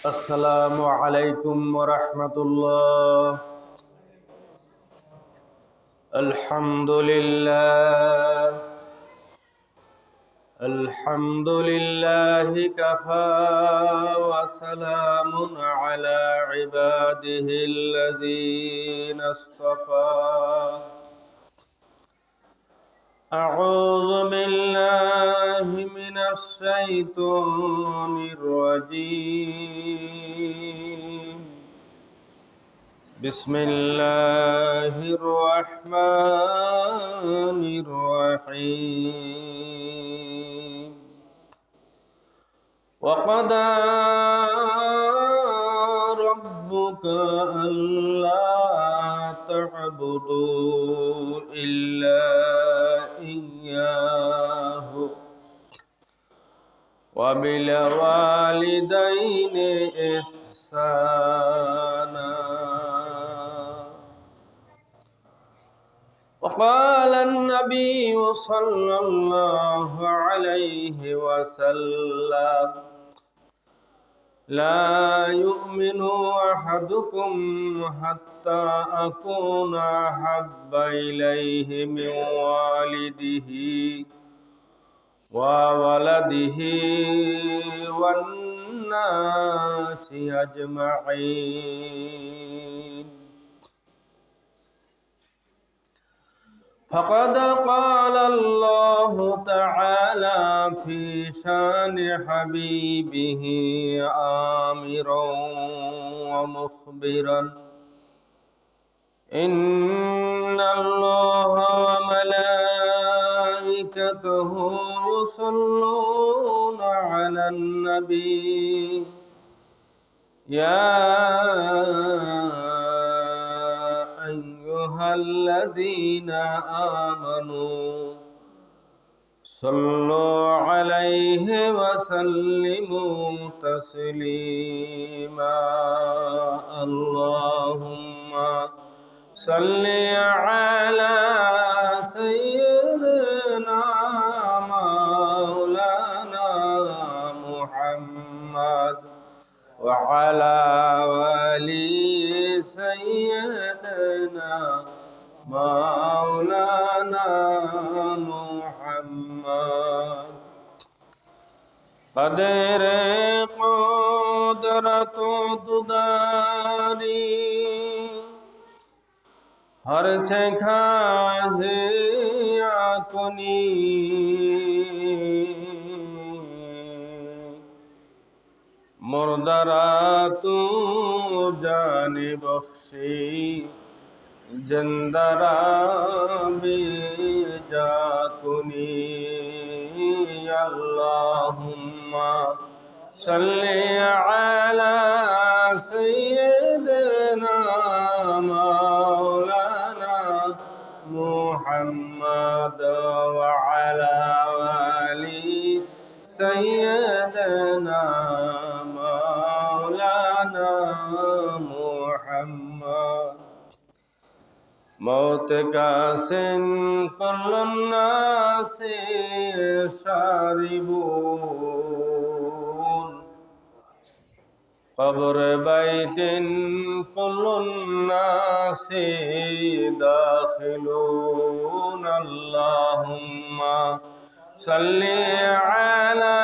السلام عليكم ورحمة الله. الحمد لله الحمد لله كفى وسلام على عباده الذين اصطفى. أعوذ بالله من الشيطان الرجيم. بسم الله الرحمن الرحيم. وقضى ربك ألا تعبدوا إلا إياه وبالوالدين إحسانا. وقال النبي صلى الله عليه وسلم: لا يؤمن أحدكم حتى أكون أحب إليه من والده وولده والناس أجمعين. فقد قال الله تعالى في شان حبيبه آمرا ومخبرا: إن الله وملائكته يصلون على النبي يا أيها الذين آمنوا صلوا عليه وسلموا تسليما. اللهم صل على سيدنا مولانا محمد وعلى آل سيدنا مولانا محمد. قدر قدرت تداری हर खाहे आकुनी मुर्दरा तू जाने बख्शी जिंदरा बेजाकुनी. अल्लाहुम्मा सल्ली अला सय्यिदना मौलाना मुहम्मद व अला आलि सय्यिदना मौलाना मुहम्मद. मौत का सिन कुल्लुन्नास शारिबून कब्र बैतिन कुल्लुन्नास दाखिलून. अल्लाहुम्मा सल्ली अला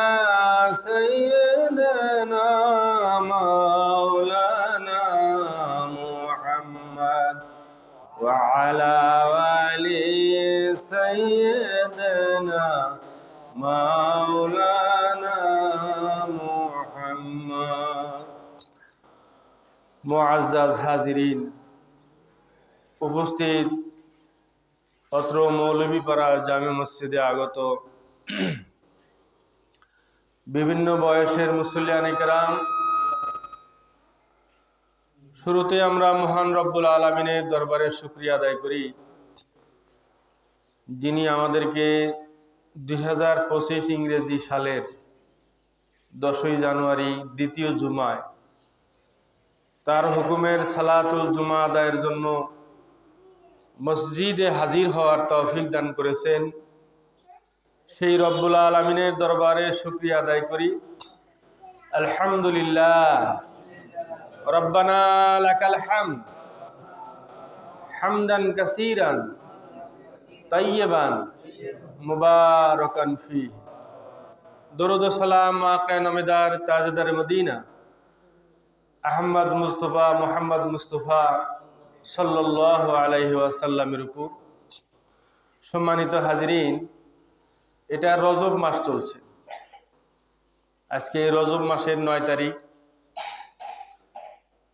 सय्यिदना मौलाना मुहम्मद وعلى آل سيدنا مولانا محمد. মুআজ্জাজ হাজিরিন, উপস্থিত অত্র মৌলভীপাড়া জামে মসজিদে আগত বিভিন্ন বয়সের মুসল্লিয়ানে কেরাম, শুরুতে আমরা মহান রব্বুল আলামিনের দরবারে শুকরিয়া আদায় করি, যিনি আমাদেরকে 2025 ইংরেজি সালের 10ই জানুয়ারি দ্বিতীয় জুমায় তার হুকুমের সালাতুল জুমা আদায়ের জন্য মসজিদে হাজির হওয়ার তৌফিক দান করেছেন। সেই রব্বুল আলামিনের দরবারে শুকরিয়া আদায় করি। আলহামদুলিল্লাহ। রব্বানা লাকাল হামদ হামদান কাসীরান তাইয়্যিবান মুবারাকান ফীহি। দরুদ ও সালাম আকা নামেদার তাজদার মদিনা আহমদ মুস্তফা মোহাম্মদ মুস্তফা সাল্লাল্লাহু আলাইহি ওয়াসাল্লামের উপর। সম্মানিত হাজিরিন, এটা রজব মাস চলছে। আজকে রজব মাসের 9 তারিখ।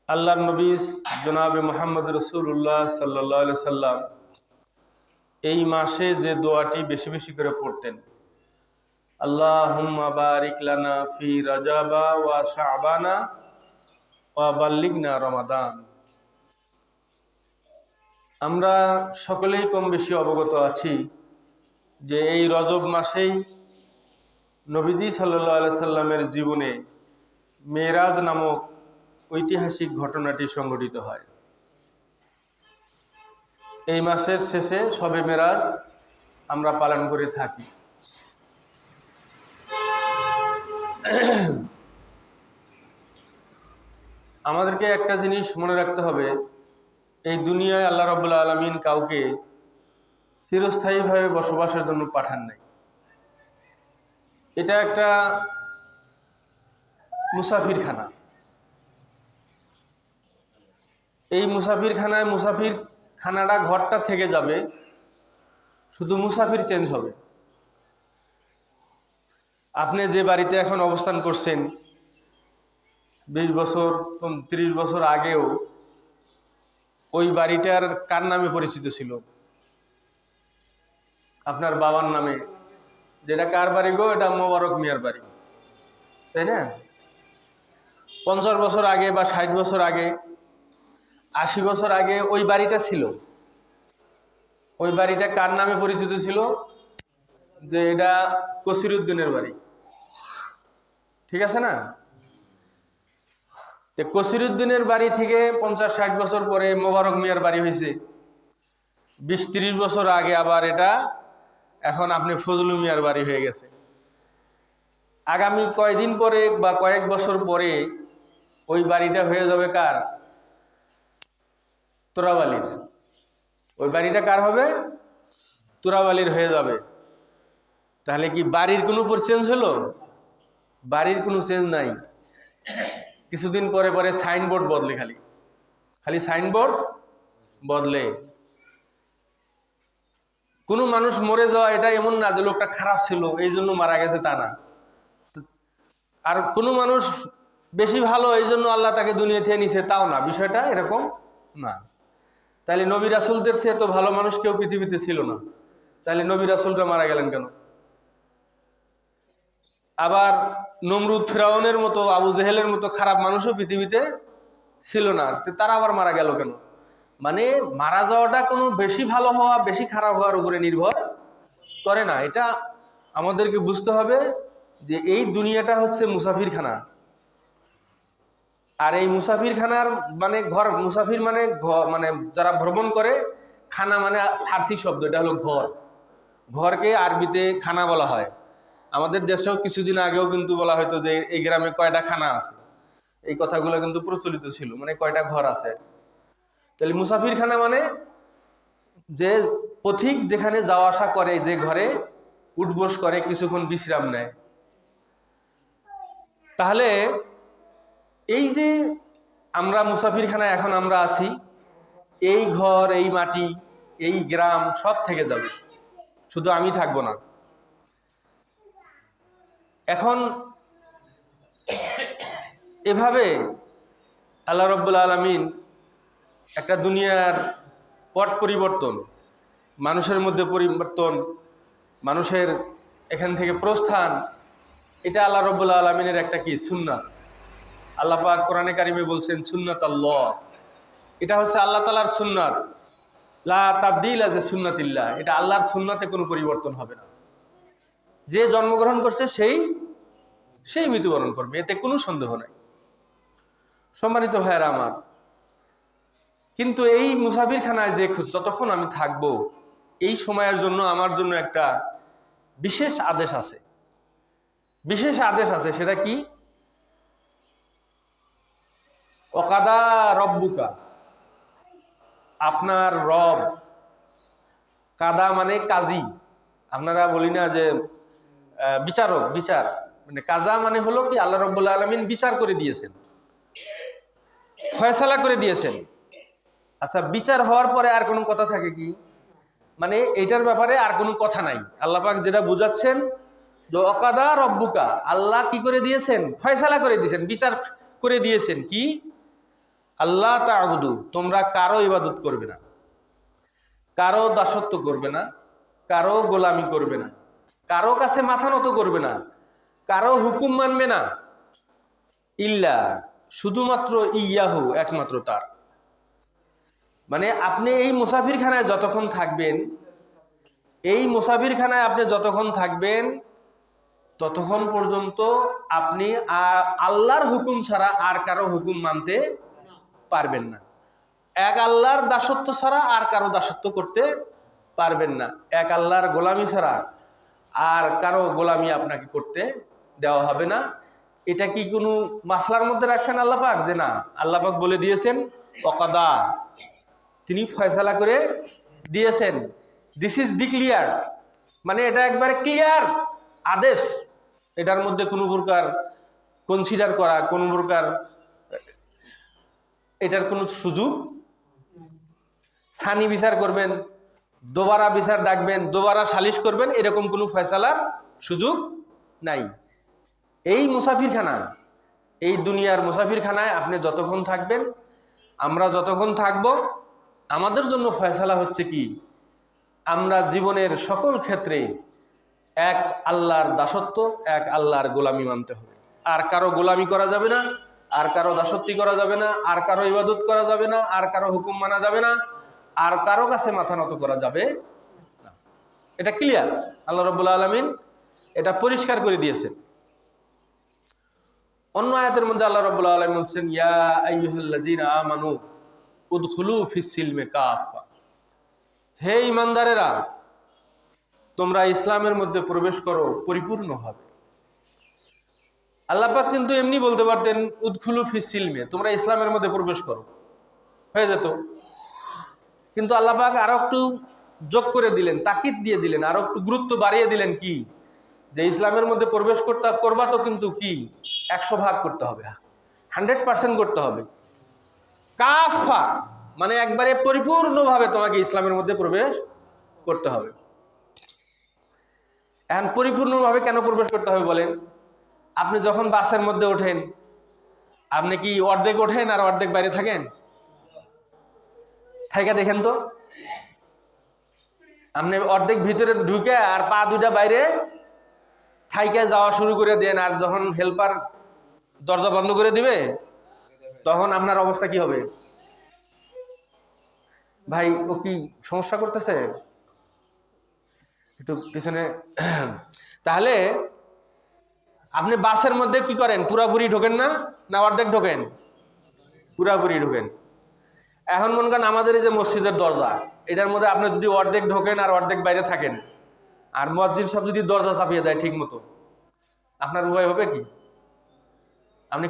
আল্লাহর নবী জনাবে মুহাম্মদ রাসূলুল্লাহ সাল্লাল্লাহু আলাইহি সাল্লাম এই মাসে যে দোয়াটি বেশি বেশি করে পড়তেন, আল্লাহুম্মা বারিক লানা ফি রাজাবা ওয়া শাবানা ওয়া বাল্লিগনা রমাদান। আমরা সকলেই কম বেশি অবগত আছি যে এই রজব মাসেই নবীজি সাল্লাল্লাহু আলাইহি সাল্লামের জীবনে মেরাজ নামক ঐতিহাসিক ঘটনাটি সংঘটিত হয়। এই মাসের শেষে শবে মেরাজ আমরা পালন করে থাকি। আমাদেরকে একটা জিনিস মনে রাখতে হবে, এই দুনিয়ায় আল্লাহ রাব্বুল আলামিন কাউকে চিরস্থায়ীভাবে বসবাসের জন্য পাঠান নাই। এটা একটা মুসাফিরখানা। এই মুসাফিরখানাটা ঘরটা থেকে যাবে, শুধু মুসাফির চেঞ্জ হবে। আপনি যে বাড়িতে এখন অবস্থান করছেন, 20 বছর 30 বছর আগেও ওই বাড়িটার কার নামে পরিচিত ছিল? আপনার বাবার নামে। যেটা কার বাড়ি গো? এটা মোবারক মিয়ার বাড়ি, তাই না? 50 বছর আগে বা 60 বছর আগে, 80 বছর আগে ওই বাড়িটা ছিল। ওই বাড়িটা কার নামে পরিচিত ছিল? যে এটা কসিরউদ্দিনের বাড়ি, ঠিক আছে না? তো কসিরউদ্দিনের বাড়ি থেকে 50-60 বছর পরে মোবারক মিয়ার বাড়ি হয়েছে। 20-30 বছর আগে আবার এটা এখন আপনি ফজলু মিয়ার বাড়ি হয়ে গেছে। আগামী কয়েকদিন পরে বা কয়েক বছর পরে ওই বাড়িটা হয়ে যাবে কার? তোরাবালির। ওই বাড়িটা কার হবে? তোরাবালির হয়ে যাবে। তাহলে কি বাড়ির কোনো চেঞ্জ হলো? বাড়ির কোনো চেঞ্জ নাই। কিছুদিন পরে পরে সাইনবোর্ড বদলে, খালি সাইনবোর্ড বদলে। কোনো মানুষ মরে যাওয়া এটা এমন না যে লোকটা খারাপ ছিল এই জন্য মারা গেছে, তা না। আর কোনো মানুষ বেশি ভালো এই জন্য আল্লাহ তাকে দুনিয়া থেকে নিছে, তাও না। বিষয়টা এরকম না। তাহলে নবী রাসূলদের চেয়ে তো ভালো মানুষ কেউ পৃথিবীতে ছিল না। তাহলে নবী রাসূলরা মারা গেলেন কেন? আবার নমরুদ, ফিরাউনের মতো, আবু জেহেলের মতো খারাপ মানুষও পৃথিবীতে ছিল না, তারা আবার মারা গেল কেন? মানে মারা যাওয়াটা কোনো বেশি ভালো হওয়া বেশি খারাপ হওয়ার উপরে নির্ভর করে না। এটা আমাদেরকে বুঝতে হবে যে এই দুনিয়াটা হচ্ছে মুসাফিরখানা। আর এই মুসাফিরখানার মানে ঘর, মুসাফির মানে মানে যারা ভ্রমণ করে, খানা মানে ফার্সি শব্দ, এটা হলো ঘর। ঘরকে আরবিতে খানা বলা হয়। আমাদের দেশেও কিছুদিন আগেও কিন্তু বলা হয়তো যে এই গ্রামে কয়টা খানা আছে, এই কথাগুলো কিন্তু প্রচলিত ছিল, মানে কয়টা ঘর আছে। তাহলে মুসাফিরখানা মানে যে পথিক যেখানে যাওয়া আসা করে, যে ঘরে উঠবোস করে, কিছুক্ষণ বিশ্রাম নেয়। তাহলে এই যে আমরা মুসাফিরখানায় এখন আমরা আছি, এই ঘর, এই মাটি, এই গ্রাম সব থেকে যাবে, শুধু আমি থাকবো না। এখন এভাবে আল্লাহ রাব্বুল আলামিন একটা দুনিয়ার পট পরিবর্তন, মানুষের মধ্যে পরিবর্তন, মানুষের এখান থেকে প্রস্থান, এটা আল্লাহ রাব্বুল আলামিনের একটা কি সুন্নাত। আল্লাহ পাক কোরআনে কারিমে বলছেন সুন্নাতাল্লাহ, এটা হচ্ছে আল্লাহ তাআলার সুন্নাত। লা তাবদীলা লিসুন্নাতিল্লাহ, এটা আল্লাহর সুন্নাতে কোনো পরিবর্তন হবে না। যে জন্মগ্রহণ করছে সেই মৃত্যুবরণ করবে, এতে কোনো সন্দেহ নাই। সম্মানিত ভাইয়েরা আমার, কিন্তু এই মুসাফিরখানায় যে যতক্ষণ আমি থাকবো, এই সময়ের জন্য আমার জন্য একটা বিশেষ আদেশ আছে। বিশেষ আদেশ আছে, সেটা কি? ওয়াকাদা রব্বুকা, আপনার রব। কাদা মানে কাজী, আপনারা বলি না যে বিচারক, বিচার মানে কাজা মানে হলো কি আল্লাহ রাব্বুল আলামিন বিচার করে দিয়েছেন, ফয়সালা করে দিয়েছেন। আচ্ছা, বিচার হওয়ার পরে আর কোনো কথা থাকে কি? মানে এটার ব্যাপারে আর কোনো কথা নাই। আল্লাহ পাক যেটা বুঝাচ্ছেন যে ওয়াকাদা রব্বুকা, আল্লাহ কি করে দিয়েছেন? ফয়সালা করে দিয়েছেন, বিচার করে দিয়েছেন কি? আল্লাহ তা'বুদু, তোমরা কারো ইবাদত করবে না, কারো দাসত্ব করবে না, কারো গোলামি করবে না, কারো কাছে মাথা নত করবে না, কারো হুকুম মানবে না, ইল্লা, শুধুমাত্র ইয়াহু, একমাত্র তার। মানে আপনি এই মুসাফিরখানায় যতক্ষণ থাকবেন, এই মুসাফিরখানায় আপনি যতক্ষণ থাকবেন ততক্ষণ পর্যন্ত আপনি আল্লাহর হুকুম ছাড়া আর কারো হুকুম মানতে পারবেন না। এক আল্লাহর দাসত্ব ছাড়া আর কারো দাসত্ব করতে পারবেন না। এক আল্লাহর গোলামি ছাড়া আর কারো গোলামি আপনাকে করতে দেওয়া হবে না। এটা কি কোনো মাসলার মধ্যে রাখছেন আল্লাহ পাক? যে না, আল্লাহ পাক বলে দিয়েছেন ওয়াকাদা, তিনি ফয়সালা করে দিয়েছেন। দিস ইজ ডিক্লিয়ার, মানে এটা একবারে ক্লিয়ার আদেশ। এটার মধ্যে কোনো প্রকার কনসিডার করা, কোনো প্রকার এটার কোনো সুযোগ, সানি বিচার করবেন, দোবারা বিচার ডাকবেন, দোবারা সালিশ করবেন, এরকম কোনো ফয়সালার সুযোগ নাই। এই মুসাফিরখানা, এই দুনিয়ার মুসাফিরখানায় আপনি যতক্ষণ থাকবেন, আমরা যতক্ষণ থাকব, আমাদের জন্য ফয়সালা হচ্ছে কি? আমরা জীবনের সকল ক্ষেত্রে এক আল্লাহর দাসত্ব, এক আল্লাহর গোলামি মানতে হবে। আর কারো গোলামি করা যাবে না, আর কারো দাসত্বই করা যাবে না, আর কারো ইবাদত করা যাবে না, আর কারো হুকুম মানা যাবে না, আর কারো কাছে মাথা নত করা যাবে না। এটা ক্লিয়ার, আল্লাহ রাব্বুল আলামিন এটা পরিষ্কার করে দিয়েছেন। অন্য আয়াতের মধ্যে আল্লাহ রাব্বুল আলামিন বলছেন, ইয়া আইয়ুহাল্লাযীনা আমানু উদখুলু ফিস-সিলমি কাফা, হে ঈমানদারেরা, তোমরা ইসলামের মধ্যে প্রবেশ করো পরিপূর্ণভাবে। আল্লাহ পাক কিন্তু এমনি বলতে পারতেন উদখুলু ফিস-সিলমি, তোমরা ইসলামের মধ্যে প্রবেশ করো, হয়ে যেত। কিন্তু আল্লাহ পাক আরো একটু যোগ করে দিলেন, তাকিদ দিয়ে দিলেন, আরো একটু গুরুত্ব বাড়িয়ে দিলেন কি? যে ইসলামের মধ্যে প্রবেশ করবা তো কিন্তু কি 100% করতে হবে, 100% করতে হবে। কাফা মানে একবারে পরিপূর্ণভাবে তোমাকে ইসলামের মধ্যে প্রবেশ করতে হবে। এখন পরিপূর্ণভাবে কেন প্রবেশ করতে হবে বলেন? আপনি যখন বাসের মধ্যে ওঠেন, আপনি কি অর্ধেক ওঠেন আর অর্ধেক বাইরে থাকেন? থাইকা দেখেন তো, আপনি অর্ধেক ভিতরে ঢুকে আর পা দুইটা বাইরে থাইকা যাওয়া শুরু করে দেন, আর যখন হেল্পার দরজা বন্ধ করে দিবে তখন আপনার অবস্থা কি হবে? ভাই ও কি সমস্যা করতেছে? একটু পিছনে। তাহলে আপনি বাসের মধ্যে কি করেন? পুরাপুরি ঢোকেন না, না অর্ধেক ঢোকেন? পুরাপুরি ঢোকেন। এখন মনে করেন আমাদের এই যে মসজিদের দরজা, এটার মধ্যে আপনি যদি অর্ধেক ঢোকেন আর অর্ধেক বাইরে থাকেন, আর মসজিদ সব যদি দরজা চাপিয়ে দেয় ঠিক মতো, আপনার উপায় হবে কি? আপনি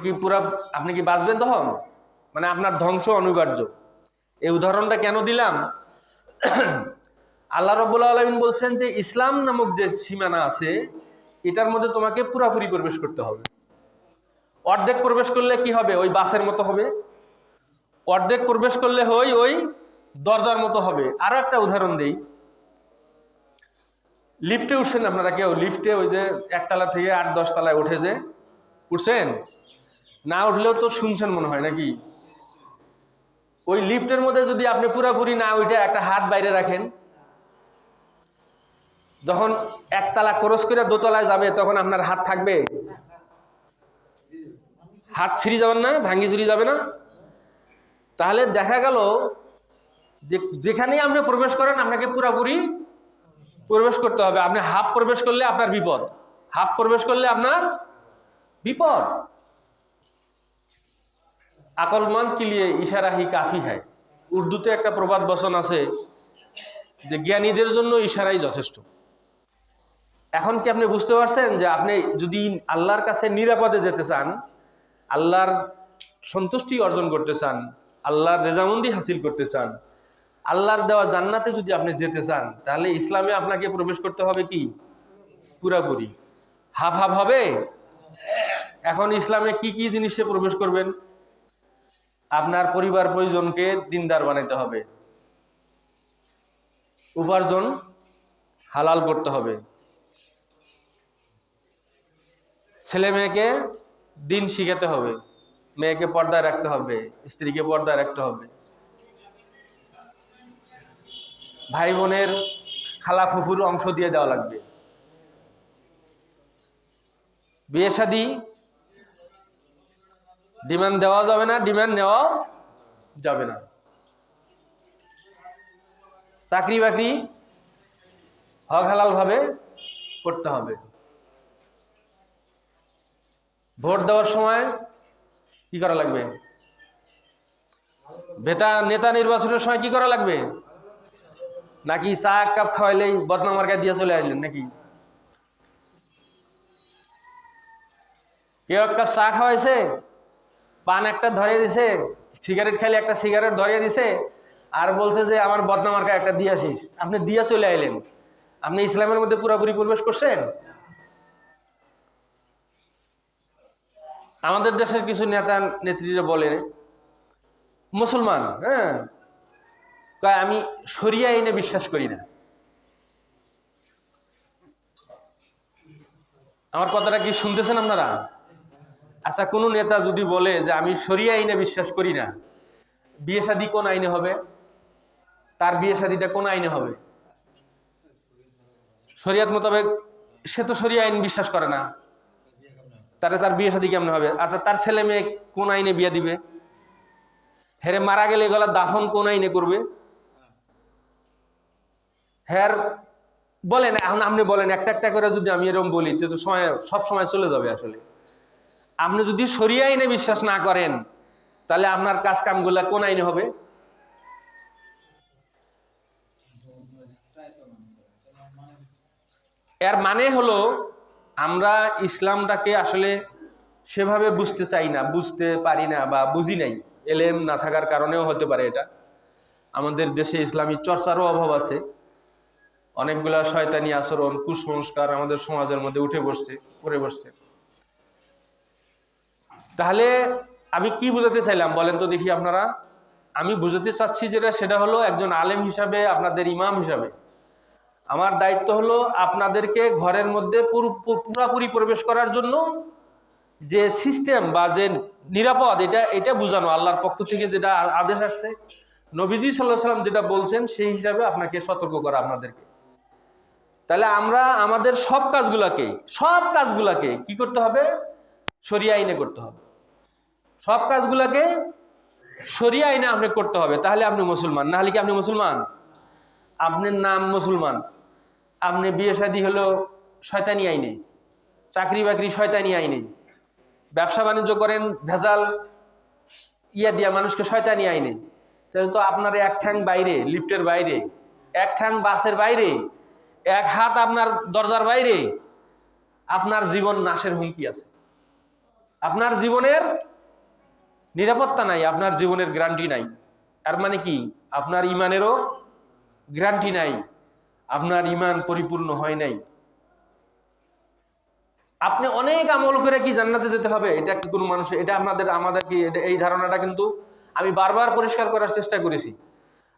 কি বাঁচবেন তখন? মানে আপনার ধ্বংস অনিবার্য। এই উদাহরণটা কেন দিলাম? আল্লাহ রাব্বুল আলামিন বলছেন যে ইসলাম নামক যে সীমানা আছে, এটার মধ্যে তোমাকে পুরাপুরি প্রবেশ করতে হবে। অর্ধেক প্রবেশ করলে কি হবে? ওই বাসের মতো হবে। অর্ধেক প্রবেশ করলে ওই দরজার মতো হবে। আরো একটা উদাহরণ দেই, লিফটে উঠছেন আপনারা কেউ? লিফটে ওই যে একতলা থেকে 8-10 তলায় উঠে যে উঠছেন, না উঠলেও তো শুনছেন মনে হয় নাকি? ওই লিফটের মধ্যে যদি আপনি পুরাপুরি না উঠে একটা হাত বাইরে রাখেন, যখন একতলা ক্রস করে দোতলায় যাবে তখন আপনার হাত থাকবে? হাত ছিঁড়ে যাবেন না? ভাঙ্গি চুরি যাবে না? তাহলে দেখা গেল যে যেখানেই আপনি প্রবেশ করেন আপনাকে পুরাপুরি প্রবেশ করতে হবে। আপনি হাফ প্রবেশ করলে আপনার বিপদ, হাফ প্রবেশ করলে আপনার বিপদ। আকলমন্দ के लिए ইশারা ही काफी है। উর্দুতে একটা প্রবাদ বচন আছে যে জ্ঞানীদের জন্য ইশারাই যথেষ্ট। এখন কি আপনি বুঝতে পারছেন যে আপনি যদি আল্লাহর কাছে নিরাপদে যেতে চান, আল্লাহর সন্তুষ্টি অর্জন করতে চান, আল্লাহর রেজামন্দি হাসিল করতে চান, আল্লাহর দেওয়া জান্নাতে যদি আপনি যেতে চান, তাহলে ইসলামে আপনাকে প্রবেশ করতে হবে কি পুরাপুরি? হাফ হাফ হবে? এখন ইসলামে কি কি জিনিসে প্রবেশ করবেন? আপনার পরিবার পরিজনকে দিনদার বানাইতে হবে, উপার্জন হালাল করতে হবে, ছেলে মেয়েকে দিন শিখাতে হবে, মেয়েকে পর্দায় রাখতে হবে, স্ত্রীকে পর্দায় রাখতে হবে, ভাই বোনের খালা ফুফুর অংশ দিয়ে দেওয়া লাগবে, বিয়ে শাদী ডিমান্ড দেওয়া যাবে না, ডিমান্ড নেওয়া যাবে না, চাকরি বাকরি হক হালাল ভাবে করতে হবে, ভোট দেওয়ার সময় কি করা লাগবে? নেতা নির্বাচনের সময় কি করা লাগবে? নাকি চা এক কাপ খাওয়াইলেই বদনাম মার্কা দিয়ে চলে আসলেন নাকি? কেউ এক কাপ চা খাওয়াইছে, পান একটা ধরিয়ে দিছে, সিগারেট খাইলে একটা সিগারেট ধরিয়ে দিছে, আর বলছে যে আমার বদনাম মার্কা একটা দিয়ে আসিস, আপনি দিয়ে চলে আইলেন। আপনি ইসলামের মধ্যে পুরোপুরি প্রবেশ করছেন? আমাদের দেশের কিছু নেতা নেত্রীরা বলে মুসলমান, হ্যাঁ, আমি শরিয়া আইনে বিশ্বাস করি না। আমার কথাটা কি শুনতেছেন আপনারা? আচ্ছা, কোনো নেতা যদি বলে যে আমি শরিয়া আইনে বিশ্বাস করি না, বিয়ে শাদী কোন আইনে হবে? তার বিয়ে শাদীটা কোন আইনে হবে? শরিয়াত মোতাবেক। সে তো শরিয়া আইন বিশ্বাস করে না, তার বিয়ে শাদী কেমন হবে? আচ্ছা, তার ছেলে মেয়ে কোন আইনে বিয়ে দিবে? হেরে মারা গেলে এগুলা দাফন কোন আইনে করবে? হ্যার বলেন, এখন আপনি বলেন, একটা একটা করে যদি আমি এরকম বলি তো সময় সব সময় চলে যাবে। আসলে আপনি যদি শরিয়া আইনে বিশ্বাস না করেন, তাহলে আপনার কাজ কামগুলা কোন আইনে হবে? এর মানে হলো আমরা ইসলামটাকে আসলে সেভাবে বুঝতে চাই না, বুঝতে পারি না, বা বুঝি নাই, এলেম না থাকার কারণেও হতে পারে। এটা আমাদের দেশে ইসলামী চর্চারও অভাব আছে। অনেকগুলা শয়তানি আচরণ, কুসংস্কার আমাদের সমাজের মধ্যে পড়ে বসছে। তাহলে আমি কি বুঝাতে চাইলাম বলেন তো দেখি আপনারা? আমি বুঝাতে চাচ্ছি সেটা হলো, একজন আলেম হিসাবে, আপনাদের ইমাম হিসাবে আমার দায়িত্ব হলো আপনাদেরকে ঘরের মধ্যে পুরোপুরি প্রবেশ করার জন্য যে সিস্টেম বা যে নিরাপদ, এটা বোঝানো। আল্লাহর পক্ষ থেকে যেটা আদেশ আসছে, নবীজি সাল্লাল্লাহু আলাইহি ওয়াসাল্লাম যেটা বলছেন, সেই হিসাবে আপনাকে সতর্ক করা আপনাদেরকে। তাহলে আমরা আমাদের সব কাজগুলাকে কি করতে হবে? শরিয়া আইনে করতে হবে। সব কাজগুলাকে শরিয়া আইনে আপনি করতে হবে, তাহলে আপনি মুসলমান। না হলে কি আপনি মুসলমান? আপনার নাম মুসলমান, আপনি বিয়ে শাদী হলো শয়তানি আইনে, চাকরি বাকরি শয়তানি আইনে, ব্যবসা বাণিজ্য করেন ভেজাল দিয়া মানুষকে শয়তানি আইনে, তাহলে তো আপনার এক ঠ্যাং বাইরে লিফটের বাইরে, এক ঠ্যাং বাসের বাইরে, এক হাত আপনার দরজার বাইরে, আপনার জীবন নাশের হুমকি আছে। আপনার জীবনের নিরাপত্তা নাই, আপনার জীবনের গ্যারান্টি নাই। তার মানে কি? আপনার ইমানেরও গ্যারান্টি নাই, আপনার ইমান পরিপূর্ণ হয় নাই। আপনি অনেক আমল করে কি জান্নাতে যেতে হবে? এটা কি কোনো মানুষ? এটা আমাদের কি এই ধারণাটা কিন্তু আমি বারবার পরিষ্কার করার চেষ্টা করেছি।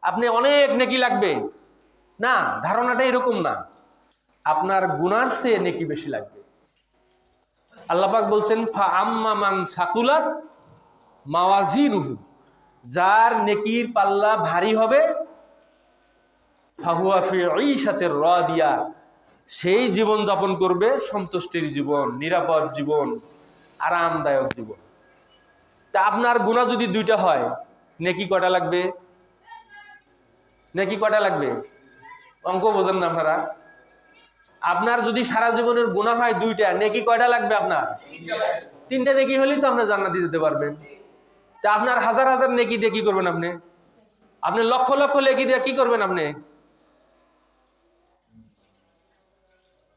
আপনি অনেক নেকি লাগবে না, ধারণাটা এরকম না। আপনার গুনার চেয়ে নেকি বেশি লাগবে। আল্লাহ পাক বলছেন, ফা আম্মা মান সাকুলাত মাওয়াজিনুহু, যার নেকির পাল্লা ভারী হবে, ফাহুয়া ফি ঈশাতির রাদিয়া, সেই জীবন যাপন করবে সন্তুষ্টির জীবন, নিরাপদ জীবন, আরামদায়ক জীবন। তা আপনার গুনাহ যদি দুইটা হয়, নেকি কয়টা লাগবে? নেকি কয়টা লাগবে? অঙ্ক বোঝেন না আপনারা? আপনার যদি সারা জীবনের গুনাহ হয় দুইটা, নেকি কয়টা লাগবে আপনার? তিনটা নেকি হলেই তো আপনার জান্নাতে যেতে পারবেন। তা আপনার হাজার হাজার নেকি দিয়ে কি করবেন? আপনি লক্ষ লক্ষ নেকি দিয়ে কি করবেন? আপনি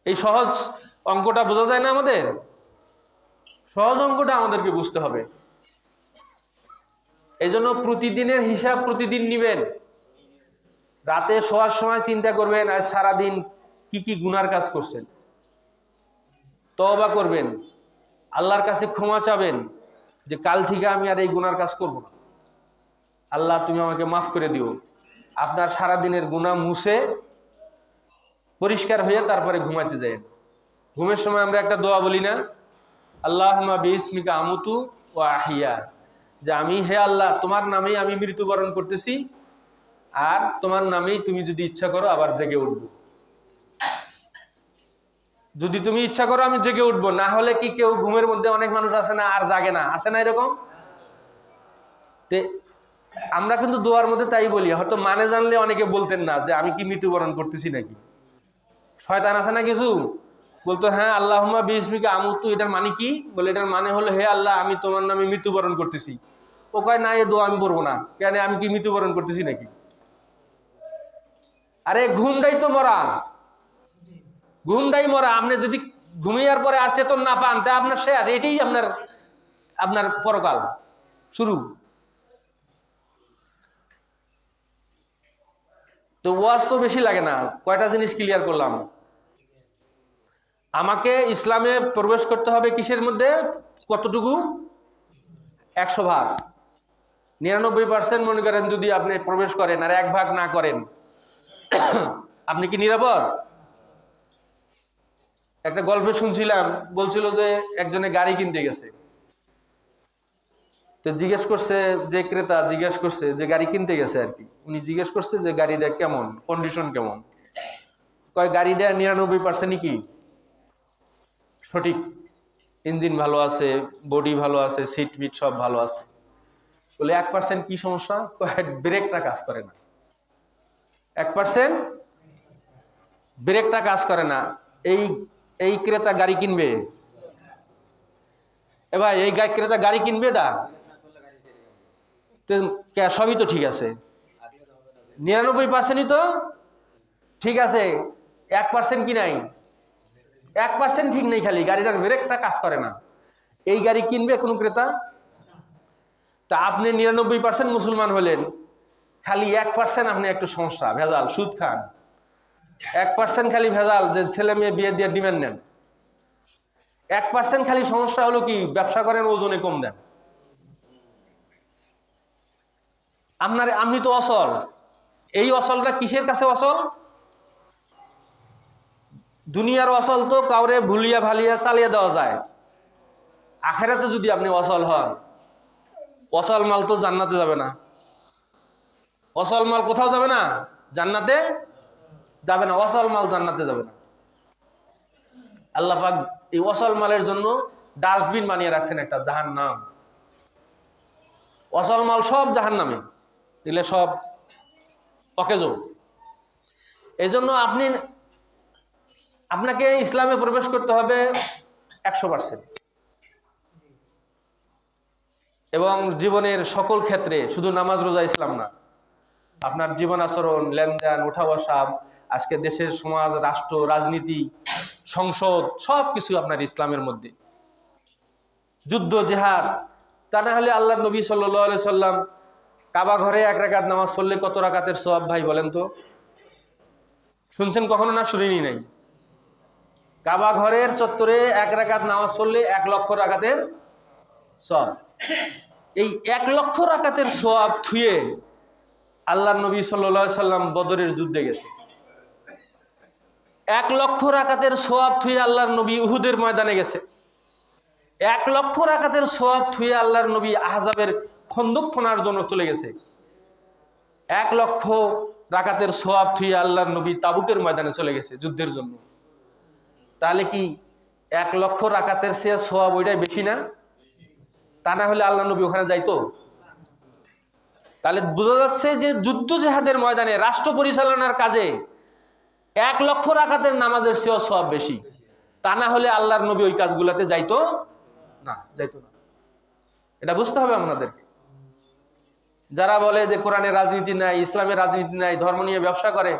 এই সহজ অঙ্কটা বোঝা যায় না? আমাদের সহজ অঙ্কটা আমাদেরকে বুঝতে হবে। এই জন্য প্রতিদিনের হিসাব প্রতিদিন নিবেন। রাতে শোয়ার সময় চিন্তা করবেন আজ সারাদিন কি কি গুনার কাজ করছেন, তওবা করবেন, আল্লাহর কাছে ক্ষমা চাবেন যে কাল থেকে আমি আর এই গুনার কাজ করব না, আল্লাহ তুমি আমাকে মাফ করে দিও। আপনার সারাদিনের গুনাহ মুছে পরিষ্কার হয়ে তারপরে ঘুমাইতে যায়। ঘুমের সময় আমরা একটা দোয়া বলি না, আল্লাহুম্মা বিইসমিকা আমুতু ওয়া আহিয়া, যে আমি হে আল্লাহ তোমার নামেই আমি মৃত্যুবরণ করতেছি, আর তোমার নামেই তুমি যদি ইচ্ছা করো আবার জেগে উঠব। যদি তুমি ইচ্ছা করো আমি জেগে উঠবো, না হলে কি কেউ ঘুমের মধ্যে অনেক মানুষ আছে না আর জাগে না, আছে না এরকম? তে আমরা কিন্তু দোয়ার মধ্যে তাই বলি, হয়তো মানে জানলে অনেকে বলতেন না যে আমি কি মৃত্যুবরণ করতেছি নাকি। শয়তান আছে না কিছু, বলতো হ্যাঁ আল্লাহুম্মা বিইসমিকা আমুতু, এটার মানে কি? বলে এটার মানে হলো হে আল্লাহ আমি তোমার নামে মৃত্যুবরণ করতেছি। ও কয় না, এ দোয়া আমি পড়বো না। কেন, আমি কি মৃত্যুবরণ করতেছি নাকি? আরে ঘুমটাই তো মরা, ঘুমটাই মরা। আপনি যদি ঘুমিয়ার পরে আর চেতন না পান তা আপনার শেষ, এটাই আপনার আপনার পরকাল শুরু। তো ওয়াজ তো বেশি লাগে না, কয়টা জিনিস ক্লিয়ার করলাম। আমাকে ইসলামে প্রবেশ করতে হবে কিসের মধ্যে? কতটুকু? 100 ভাগ। 99% মনে করেন যদি আপনি প্রবেশ করেন আর 1 ভাগ না করেন, আপনি কি নিরাপদ? একটা গল্পে শুনছিলাম, বলছিল যে একজনে গাড়ি কিনতে গেছে, তো জিজ্ঞেস করছে, যে ক্রেতা জিজ্ঞেস করছে, যে গাড়ি কিনতে গেছে আর কি, উনি জিজ্ঞেস করছে যে গাড়িটা কেমন, কন্ডিশন কেমন? কয় গাড়িটা 99%ই কি সঠিক, ইঞ্জিন ভালো আছে, বডি ভালো আছে, সিট মিট সব ভালো আছে। বলে 1% কি সমস্যা? ব্রেকটা কাজ করে না। 1% ব্রেকটা কাজ করে না। এই এই ক্রেতা গাড়ি কিনবে? এ ভাই, এই ক্রেতা গাড়ি কিনবে এটা? সবই তো ঠিক আছে, 99%ই তো ঠিক আছে, 1% কি নাই? 1% ঠিক নেই, খালি গাড়িটার ব্রেকটা কাজ করে না। এই গাড়ি কিনবে কোন ক্রেতা? তা আপনি 99% মুসলমান হলেন, খালি 1% আপনি একটু সমস্যা, ভেজাল, সুদ খান। 1% খালি ভেজাল, যে ছেলে মেয়ে বিয়ে দিয়ে ডিমান্ড নেন। 1% খালি সমস্যা হলো কি, ব্যবসা করেন ওজনে কম দেন। আপনি তো অচল। এই অচলটা কিসের কাছে অচল? দুনিয়ার অচল তো কাউরে ভুলিয়া ভালিয়া চালিয়ে দেওয়া যায়, আখেরাতে যদি আপনি অচল হন, অচল মাল তো জান্নাতে যাবে না। অচল মাল কোথাও যাবে না, জান্নাতে যাবে না। অচল মাল জান্নাতে যাবে না। আল্লাহ পাক এই অচল মালের জন্য ডাস্টবিন বানিয়ে রাখছেন একটা, জাহান্নাম। অচল মাল সব জাহান্নামে, এগুলো সব অকেজো। এই জন্য আপনাকে ইসলামে প্রবেশ করতে হবে 100%, এবং জীবনের সকল ক্ষেত্রে, শুধু নামাজ রোজা ইসলাম না, আপনার জীবন আচরণ, লেনদেন, ওঠা বসা, আজকে দেশের সমাজ, রাষ্ট্র, রাজনীতি, সংসদ, সব কিছু আপনার ইসলামের মধ্যে। যুদ্ধ, জেহাদ, তা না হলে আল্লাহ নবী সাল্লাল্লাহু আলাইহি সাল্লাম কাবা ঘরে 1 রাকাত নামাজ পড়লে কত রাকাতের সওয়াব ভাই বলেন তো? শুনছেন কখনো? না শুনিনি নাই। কাবা ঘরের চত্বরে 1 রাকাত নামাজ পড়লে 1 লক্ষ রাকাতের সওয়াব। এই 1 লক্ষ রাকাতের সওয়াব থুয়ে আল্লাহ নবী সাল্লাল্লাহু আলাইহি সাল্লাম বদরের যুদ্ধে গেছে। 1 লক্ষ রাকাতের সওয়াব থুয়ে আল্লাহর নবী উহুদের ময়দানে গেছে। 1 লক্ষ রাকাতের সওয়াব থুয়ে আল্লাহর নবী আহজাবের খন্দক খোঁড়ার জন্য চলে গেছে। 1 লক্ষ রাকাতের সওয়াব থুয়ে আল্লাহর নবী তাবুকের ময়দানে চলে গেছে যুদ্ধের জন্য। তাহলে কি 1 লক্ষ রাকাতের চেয়ে সওয়াব ওইটাই বেশি না? তা না হলে আল্লাহ নবী ওখানে যাইতো? তাহলে বোঝা যাচ্ছে যে যুদ্ধ জেহাদের ময়দানে, রাষ্ট্র পরিচালনার কাজে 1 লক্ষ রাকাতের নামাজের চেয়েও সওয়াব বেশি। তা না হলে আল্লাহর নবী ওই কাজগুলোতে যাইতো না, যাইতো না। এটা বুঝতে হবে আপনাদেরকে। যারা বলে যে কোরআনের রাজনীতি নাই, ইসলামের রাজনীতি নাই, ধর্ম নিয়ে ব্যবসা করে,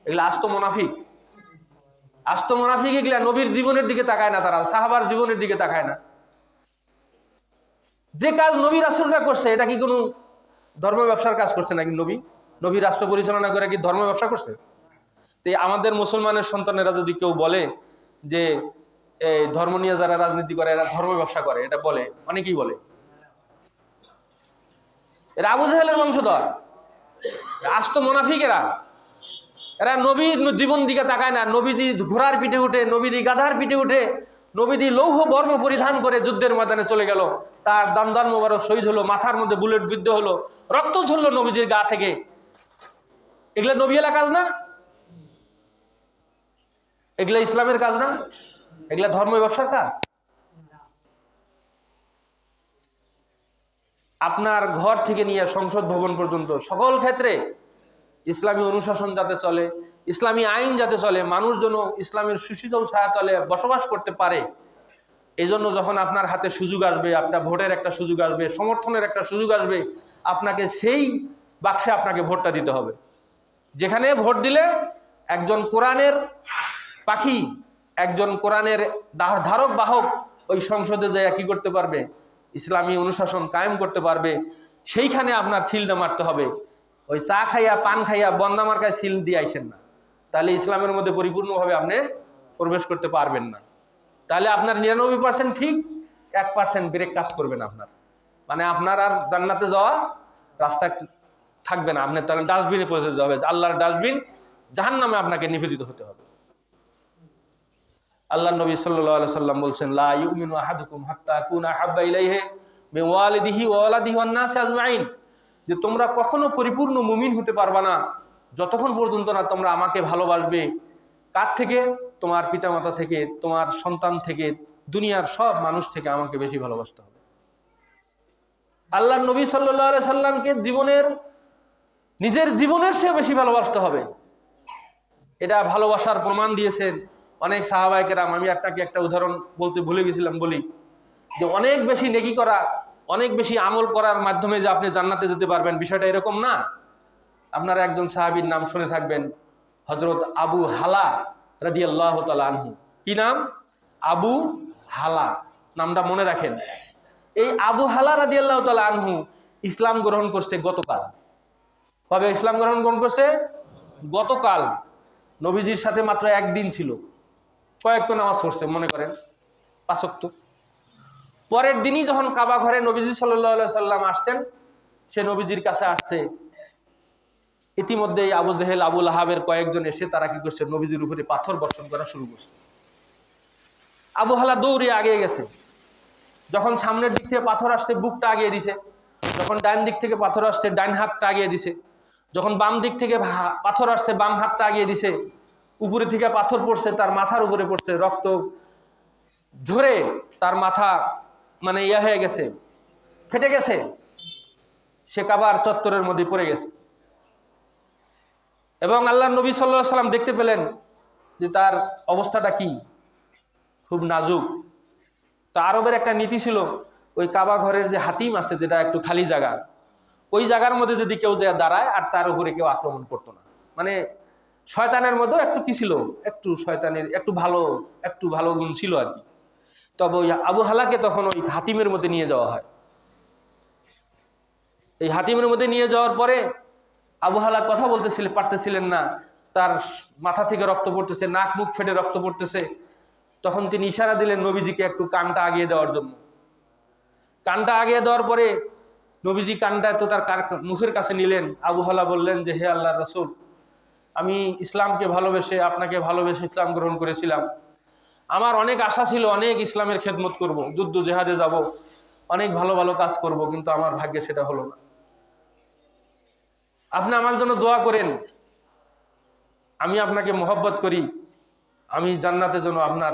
এগুলো আস্ত মুনাফিক। আস্ত মুনাফিক এগুলা নবীর জীবনের দিকে তাকায় না, তারা সাহাবার জীবনের দিকে তাকায় না। যে কাজ নবী রাসূলরা করছে, এটা কি কোনো ধর্ম ব্যবসার কাজ করছে নাকি নবী? নবী রাষ্ট্র পরিচালনা করে কি ধর্ম ব্যবসা করছে? তো আমাদের মুসলমানের সন্তানেরা যদি কেউ বলে যে এই ধর্ম নিয়ে যারা রাজনীতি করে এরা ধর্ম ব্যবসা করে, এটা বলে, অনেকেই বলে এরা আবু জাহেলের বংশধর, আস্ত মুনাফিকেরা। এরা নবীর জীবন দিকে তাকায় না। নবীজি ঘোড়ার পিঠে উঠে, নবীজি গাধার পিঠে উঠে, নবীজি লৌহ বর্ম পরিধান করে যুদ্ধের ময়দানে চলে গেল, তার দান্দান মোবারক শহীদ হলো, মাথার মধ্যে বুলেট বিদ্ধ হলো, রক্ত ঝরলো নবীজির গা থেকে। এগুলা নবীলা কাজ না? এগুলা ইসলামের কাজ না? এগুলা ধর্ম ব্যবসার কাজ? আপনার ঘর থেকে নিয়ে সংসদ ভবন পর্যন্ত সকল ক্ষেত্রে ইসলামী অনুশাসন যাতে চলে, ইসলামী আইন যাতে চলে, মানুষ যেন ইসলামের সুশীতল ছায়াতলে বসবাস করতে পারে, এই জন্য যখন আপনার হাতে সুযোগ আসবে, আপনার ভোটের একটা সুযোগ আসবে, সমর্থনের একটা সুযোগ আসবে, আপনাকে সেই বাক্সে আপনাকে ভোটটা দিতে হবে। যেখানে ভোট দিলে একজন কোরআনের পাখি, একজন কোরআনের ধারক বাহক ওই সংসদে যায় কি করতে পারবে, ইসলামী অনুশাসন কায়েম করতে পারবে, সেইখানে আপনার সিলটা মারতে হবে। ওই চা খাইয়া পান খাইয়া বন্দা মার্কায় সিল দিয়ে আইসেন না, তাহলে ইসলামের মধ্যে পরিপূর্ণভাবে আপনি প্রবেশ করতে পারবেন না। তাহলে আপনার 99% ঠিক, 1% ব্রেক কাজ করবে না আপনার, মানে আপনার আর জান্নাতে যাওয়া রাস্তা থাকবে না। আপনি তাহলে ডাস্টবিনে পৌঁছে যাবে, আল্লাহর ডাস্টবিন জাহান্নামে আপনাকে নিবেদিত হতে হবে। আল্লাহ নবী সাল্লাল্লাহু আলাইহি সাল্লাম বলছেন, লা ইউমিনু আহাদুকুম হাত্তা আকুনা হাব্বা ইলাইহি মিন ওয়ালিদিহি ওয়া ওয়ালাদিহি ওয়ান নাসি আজমাইন, যে তোমরা কখনো পরিপূর্ণ মুমিন হতে পারবা না যতক্ষণ পর্যন্ত না তোমরা আমাকে ভালোবাসবে। কার থেকে? তোমার পিতামাতা থেকে, তোমার সন্তান থেকে, দুনিয়ার সব মানুষ থেকে আমাকে বেশি ভালোবাসতে হবে। আল্লাহ নবী সাল্লাল্লাহু আলাইহি সাল্লামকে নিজের জীবনের চেয়ে বেশি ভালোবাসতে হবে। এটা ভালোবাসার প্রমাণ দিয়েছেন অনেক সাহাবায়ে কেরাম। আমি আপনাকে একটা উদাহরণ বলতে ভুলে গেছিলাম, বলি যে অনেক বেশি নেকি করা, অনেক বেশি আমল করার মাধ্যমে যে আপনি জান্নাতে যেতে পারবেন, বিষয়টা এরকম না। আপনারা একজন সাহাবীর নাম শুনে থাকবেন, হযরত আবু হালা রাদিয়াল্লাহু তাআলা আনহু। কি নাম? আবু হালা। নামটা মনে রাখেন। এই আবু হালা রাদিয়াল্লাহু তাআলা আনহু ইসলাম গ্রহণ করছে গতকাল। কবে ইসলাম গ্রহণ করছে? গতকাল। নবীজির সাথে মাত্র একদিন ছিল, কয়েকটা নামাজ পড়ছে, মনে করেন 5 ওয়াক্ত। পরের দিনই যখন কাবা ঘরে নবীজি সাল্লাল্লাহু আলাইহি সাল্লাম আসছেন, সে নবীজির কাছে আসছে, ইতিমধ্যেই আবু জেহেল, আবু লাহাবের কয়েকজন এসে তারা কি করছে, নবীজির উপরে পাথর বর্ষণ করা শুরু করছে। আবু হালা দৌড়ে আগিয়ে গেছে। যখন সামনের দিক থেকে পাথর আসছে, বুকটা আগিয়ে দিছে। যখন ডান দিক থেকে পাথর আসছে, ডান হাতটা আগিয়ে দিছে। যখন বাম দিক থেকে পাথর আসছে, বাম হাতটা আগিয়ে দিছে। উপরে থেকে পাথর পড়ছে, তার মাথার উপরে পড়ছে, রক্ত ঝরে তার মাথা মানে হয়ে গেছে, ফেটে গেছে, সে কাবার চত্বরের মধ্যে পড়ে গেছে। এবং আল্লাহ নবী সাল্লাল্লাহু আলাইহি সাল্লাম দেখতে পেলেন যে তার অবস্থাটা কি, খুব নাজুক। তো আরবের একটা নীতি ছিল, ওই কাবা ঘরের যে হাতিম আছে, যেটা একটু খালি জায়গা, ওই জায়গার মধ্যে যদি কেউ যায় দাঁড়ায়, আর তার উপরে কেউ আক্রমণ করতো না। মানে শয়তানের মধ্যে একটু কি ছিল, একটু শয়তানের একটু ভালো গুণ ছিল আর কি। তবে ওই আবু হালাকে তখন ওই হাতিমের মধ্যে নিয়ে যাওয়া হয়। এই হাতিমের মধ্যে নিয়ে যাওয়ার পরে আবু হালা কথা পারতেছিলেন না, তার মাথা থেকে রক্ত পড়তেছে, নাক মুখ ফেটে রক্ত পড়তেছে। তখন তিনি ইশারা দিলেন নবীজিকে একটু কানটা আগিয়ে দেওয়ার জন্য। কানটা আগিয়ে দেওয়ার পরে নবীজি কানটা তো তার মুখের কাছে নিলেন। আবু হালা বললেন যে, হে আল্লাহর রাসূল, আমি ইসলামকে ভালোবেসে, আপনাকে ভালোবেসে ইসলাম গ্রহণ করেছিলাম। আমার অনেক আশা ছিল, অনেক ইসলামের খেদমত করব, যুদ্ধ জেহাদে যাব, অনেক ভালো ভালো কাজ করব, কিন্তু আমার ভাগ্যে সেটা হলো না। আপনি আমার জন্য দোয়া করেন, আমি আপনাকে মহব্বত করি, আমি জান্নাতে যেন আপনার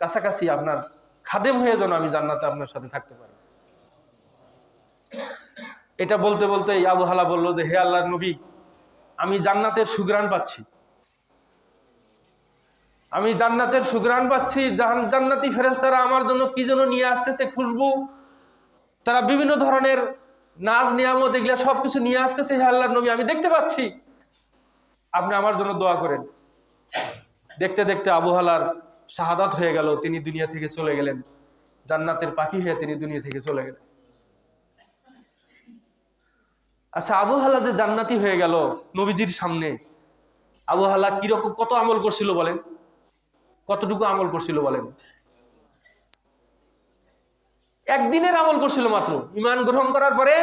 কাছাকাছি, আপনার খাদেম হয়ে যেন আমি জান্নাতে আপনার সাথে থাকতে পারি। এটা বলতে বলতে আবু হালা বলল যে, হে আল্লাহর নবী, আমি জান্নাতের সুঘ্রাণ পাচ্ছি, আমি জান্নাতের সুঘ্রাণ পাচ্ছি। জান্নাতি ফেরেশতারা আমার জন্য কি যেন নিয়ে আসতেছে, খুশবু, তারা বিভিন্ন ধরনের নাজ নিয়ামত, এগুলা সবকিছু নিয়ে আসতেছে। হে আল্লাহর নবী, আমি দেখতে পাচ্ছি, আপনি আমার জন্য দোয়া করেন। দেখতে দেখতে আবু হালার শাহাদাত হয়ে গেল, তিনি দুনিয়া থেকে চলে গেলেন, জান্নাতের পাখি হয়ে তিনি দুনিয়া থেকে চলে গেলেন। আচ্ছা, আবু হালা যে জান্নাতি হয়ে গেল নবীজির সামনে, আবু হালা কিরকম কত আমল করছিল বলেন? কতটুকু আমল করছিল বলেন? একদিনের আমল করছিল মাত্র, ঈমান গ্রহণ করার পরে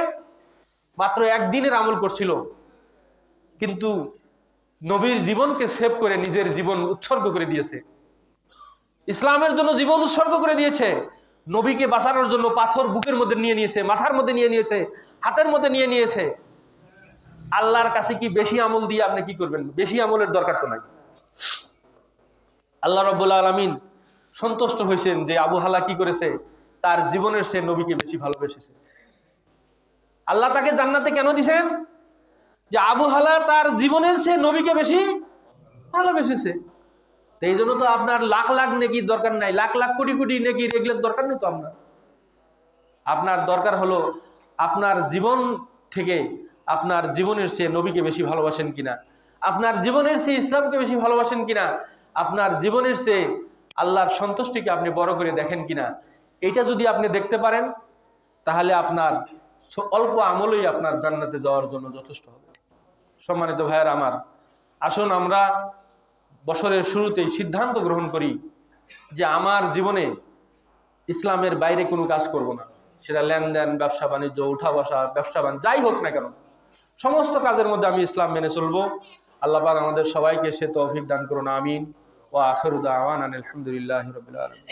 মাত্র একদিনের আমল করছিল, কিন্তু নবীর জীবনকে সেভ করে নিজের জীবন উৎসর্গ করে দিয়েছে, ইসলামের জন্য জীবন উৎসর্গ করে দিয়েছে। নবীকে বাঁচানোর জন্য পাথর বুকের মধ্যে নিয়ে নিয়েছে, মাথার মধ্যে নিয়ে নিয়েছে, হাতের মধ্যে নিয়ে নিয়েছে। আল্লাহর কাছে কি বেশি আমল দিয়ে আপনি কি করবেন? বেশি আমলের দরকার তো নাই। আল্লাহ রাব্বুল আলামিন সন্তুষ্ট হয়েছেন যে আবু হালা কি করেছে, তার জীবনের সে নবীকে বেশি ভালোবেসেছে। আল্লাহ তাকে জান্নাতে কেন দিছেন? যে আবু হালা তার জীবনের সে নবীকে বেশি ভালোবেসেছে। এই জন্য তো আপনার লাখ লাখ নেকির দরকার নাই, লাখ লাখ কোটি কোটি নেকির এগুলোর দরকার নেই তো। আপনার দরকার হলো আপনার জীবন থেকে আপনার জীবনের চেয়ে নবীকে বেশি ভালোবাসেন কিনা, আপনার জীবনের চেয়ে ইসলামকে বেশি ভালোবাসেন কিনা, আপনার জীবনের চেয়ে আল্লাহর সন্তুষ্টিকে আপনি বড় করে দেখেন কিনা। এটা যদি আপনি দেখতে পারেন, তাহলে আপনার অল্প আমলই আপনার জান্নাতে যাওয়ার জন্য যথেষ্ট হবে। সম্মানিত ভাইয়ের আমার, আসুন আমরা বছরের শুরুতেই সিদ্ধান্ত গ্রহণ করি যে আমার জীবনে ইসলামের বাইরে কোনো কাজ করব না। সেটা লেনদেন, ব্যবসা বাণিজ্য, উঠা বসা, ব্যবসা বাণিজ্য যাই হোক না কেন, সমস্ত কাজের মধ্যে আমি ইসলাম মেনে চলবো। আল্লাহ পাক আমাদের সবাইকে সে তৌফিক দান করুন, আমিন। ওয়া আখিরু দাওয়ানা আলহামদুলিল্লাহি রাব্বিল আলামিন।